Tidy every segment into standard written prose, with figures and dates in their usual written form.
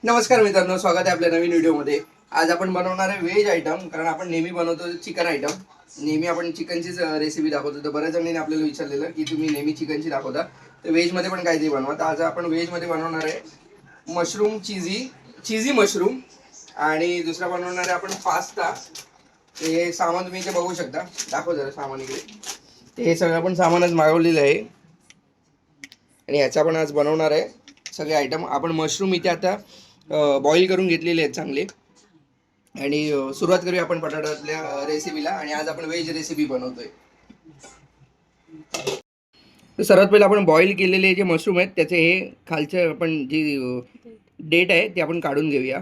नमस्कार मित्रांनो, स्वागत आहे आपल्या नवीन व्हिडिओमध्ये. आज आपण बनवणार आहे व्हेज आयटम. कारण आपण नेहमी बनवतो चिकन आयटम. नेहमी आपण चिकनचीच रेसिपी दाखवतो. तर बऱ्याच जणांनी आपल्याला विचारलेलं की तुम्ही नेहमी चिकनची दाखवता, तर व्हेजमध्ये पण काहीतरी बनवा. तर आज आपण व्हेजमध्ये बनवणार आहे मशरूम चीजी मशरूम. आणि दुसरा बनवणार आहे आपण पास्ता. हे सामान तुम्ही इथे बघू शकता. दाखव जरा सामान इकडे. ते हे सगळं आपण सामानच मागवलेलं आहे आणि याचा आपण आज बनवणार आहे सगळे आयटम. आपण मशरूम इथे आता बॉईल करून घेतलेले आहेत चांगले. आणि सुरुवात करूया आपण बटाट्यातल्या रेसिपीला. आणि आज आपण व्हेज रेसिपी बनवतोय. तर सर्वात पहिला आपण बॉईल केलेले जे मशरूम आहेत त्याचे हे खालचे आपण जी डेट आहे ते आपण काढून घेऊया.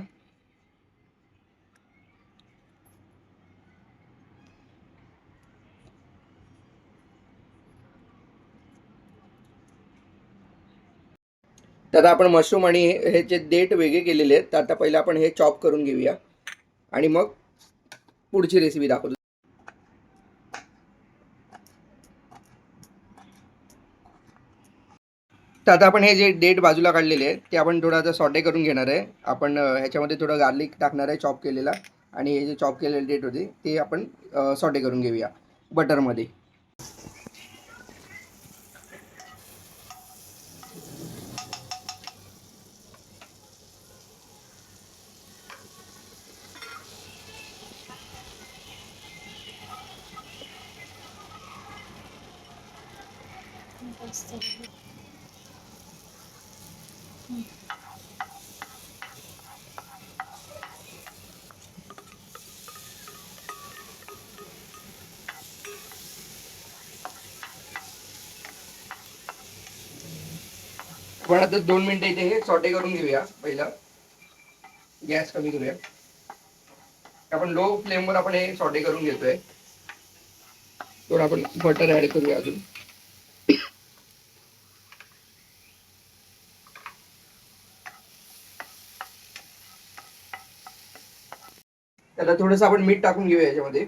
तर आता आपण मशरूम आणि हे जे डेट वेगळे केलेले आहेत, तर आता पहिला आपण हे चॉप करून घेऊया आणि मग पुढची रेसिपी दाखवतो. तर आता आपण हे जे डेट बाजूला काढलेले आहे ते आपण थोडं आता सॉटे करून घेणार आहे. आपण ह्याच्यामध्ये थोडं गार्लिक टाकणार आहे चॉप केलेला. आणि हे जे चॉप केलेले डेट होते ते आपण सॉटे करून घेऊया बटरमध्ये. पण आता 2 मिनिटं इथे हे सॉटे करून घेऊया. पहिला गॅस कमी करूया. आपण लो फ्लेमवर आपण हे सॉटे करून घेतोय. थोडं आपण बटर ऍड करूया अजून. त्याला थोडंसं आपण मीठ टाकून घेऊया याच्यामध्ये.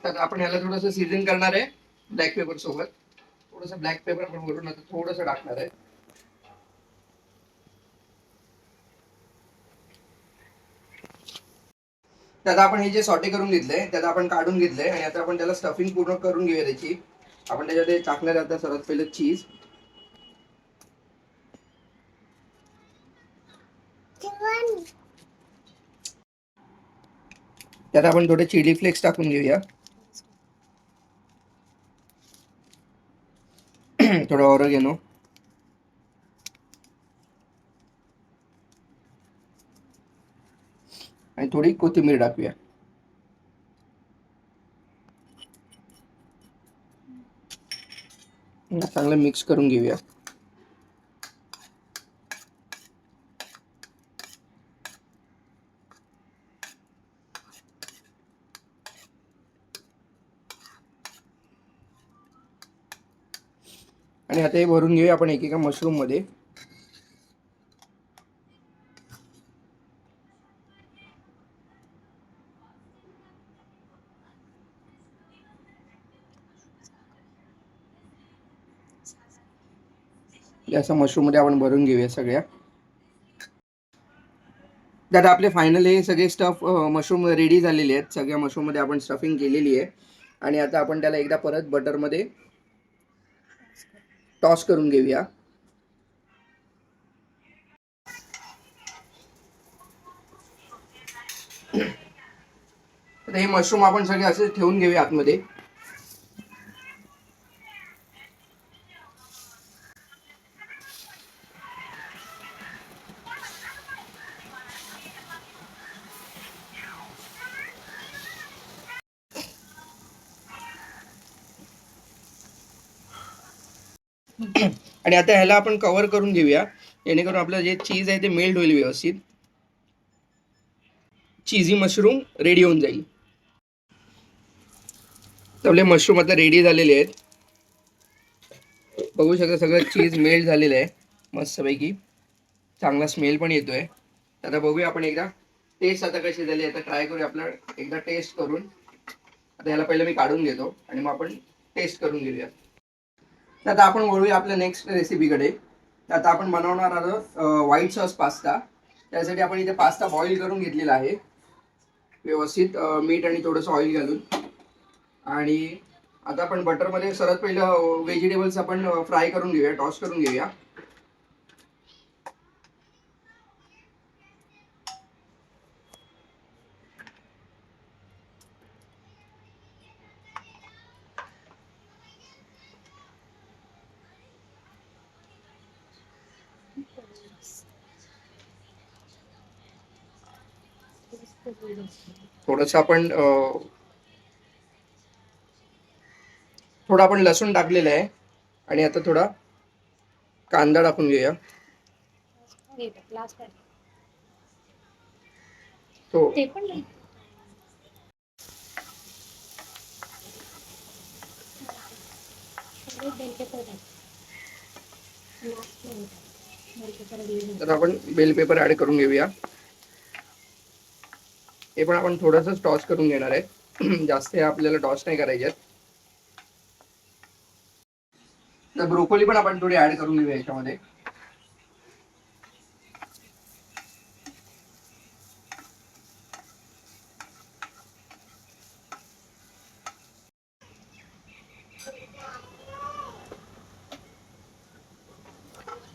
तर आपण ह्याला थोडंसं सीझन करणार आहे ब्लॅक पेपर सोबत. थोडंसं ब्लॅक पेपर आपण वरून आता थोडंसं टाकणार आहे. त्यात आपण हे जे सॉटे करून घेतलंय त्यात आपण काढून घेतलंय आणि आता आपण त्याला स्टफिंग पूर्ण करून घेऊया त्याची. आपण त्याच्यामध्ये टाकणार आता सर्वात पहिलं चीज. त्यात आपण थोडे चिली फ्लेक्स टाकून घेऊया. थोडं ऑरेगॅनो आणि थोडी कोथिंबीर टाकूया. चांगलं मिक्स करून घेऊया. आणि आता हे भरून घेऊया आपण एकेका मशरूम मध्ये. असं मशरूम मध्ये आपण भरून घेऊया सगळ्या. त्यात आपले फायनल हे सगळे स्टफ मशरूम रेडी झालेले आहेत. सगळ्या मशरूम मध्ये आपण स्टफिंग केलेली आहे. आणि आता आपण त्याला एकदा परत बटर मध्ये टॉस करून घेऊया. तर हे मशरूम आपण सगळे असे ठेवून घेऊया आतमध्ये. आणि आता ह्याला आपण कव्हर करून घेऊया जेणेकरून आपलं जे चीज आहे ते मेल्ट होईल व्यवस्थित. चीजी मशरूम रेडी होऊन जाईल. आपले मशरूम आता रेडी झालेले आहेत. बघू शकता सगळं चीज मेल्ट झालेलं आहे मस्तपैकी. चांगला स्मेल पण येतोय. आता बघूया आपण एकदा टेस्ट आता कशी झाली. आता ट्राय करूया आपलं एकदा टेस्ट करून. आता याला पहिलं मी काढून घेतो आणि मग आपण टेस्ट करून घेऊया. तर आता आपण वळूया आपल्या नेक्स्ट रेसिपीकडे. तर आता आपण बनवणार आहोत व्हाईट सॉस पास्ता. त्यासाठी आपण इथे पास्ता बॉईल करून घेतलेला आहे व्यवस्थित, मीठ आणि थोडंसं ऑइल घालून. आणि आता आपण बटरमध्ये सर्वात पहिलं व्हेजिटेबल्स आपण फ्राय करून घेऊया, टॉस करून घेऊया. थोडंसं आपण थोडं आपण लसूण टाकलेलं आहे आणि आता थोडा कांदा टाकून घेऊया. तो तर आपण बेल पेपर ऍड करून घेऊया. हे पण आपण थोडंसं टॉस करून घेणार आहे. जास्त आपल्याला टॉस नाही करायचे. तर ब्रोकोली पण आपण थोडी ऍड करून घेऊया याच्यामध्ये.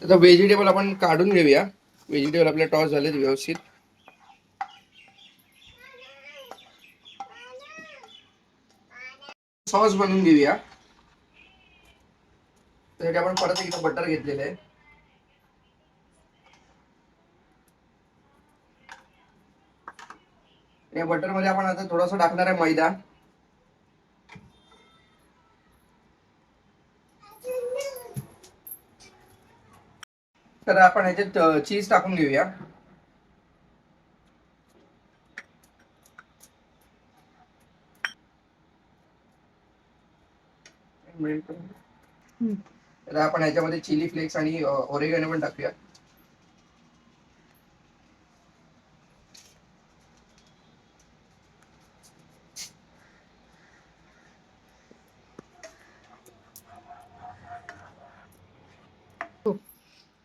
आता व्हेजिटेबल आपण काढून घेऊया. व्हेजिटेबल आपले टॉस झालेत व्यवस्थित. सॉस बनवून घेऊया. त्यासाठी आपण परत एकदा बटर घेतलेलं आहे. या बटर मध्ये आपण आता थोडासा टाकणार आहे मैदा. तर आपण ह्याच्यात चीज टाकून घेऊया. तर आपण ह्याच्यामध्ये चिली फ्लेक्स आणि ओरिगॅनो पण टाकूया.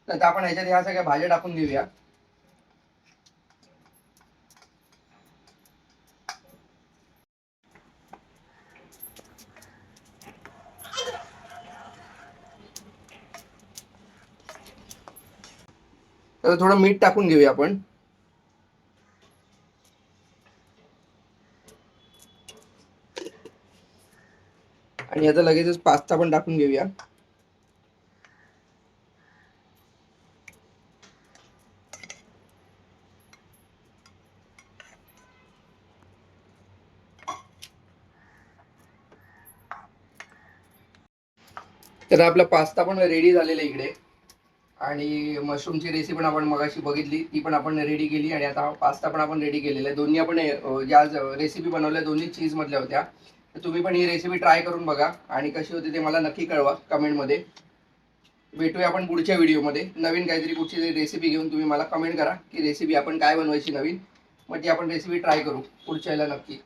तर आपण ह्याच्यात ह्या सगळ्या भाज्या टाकून घेऊया. तर थोडं मीठ टाकून घेऊया आपण. आणि आता लगेचच पास्ता पण टाकून घेऊया. तर आपला पास्ता पण रेडी झालेला इकडे. आणि मशरूमची रेसिपी पण आपण मगाशी बघितली, ती पण आपण रेडी केली. आणि आता पास्ता पण आपण रेडी केलेला आहे. दोन्ही आपण ज्या रेसिपी बनवल्या दोन्ही चीज मधल्या होत्या. तर तुम्ही पण ही रेसिपी ट्राय करून बघा आणि कशी होती ते मला नक्की कळवा कमेंटमध्ये. भेटूया आपण पुढच्या व्हिडिओमध्ये नवीन काहीतरी कुठची रेसिपी घेऊन. तुम्ही मला कमेंट करा की रेसिपी आपण काय बनवायची नवीन, मग ती आपण रेसिपी ट्राय करू पुढच्या याला नक्की.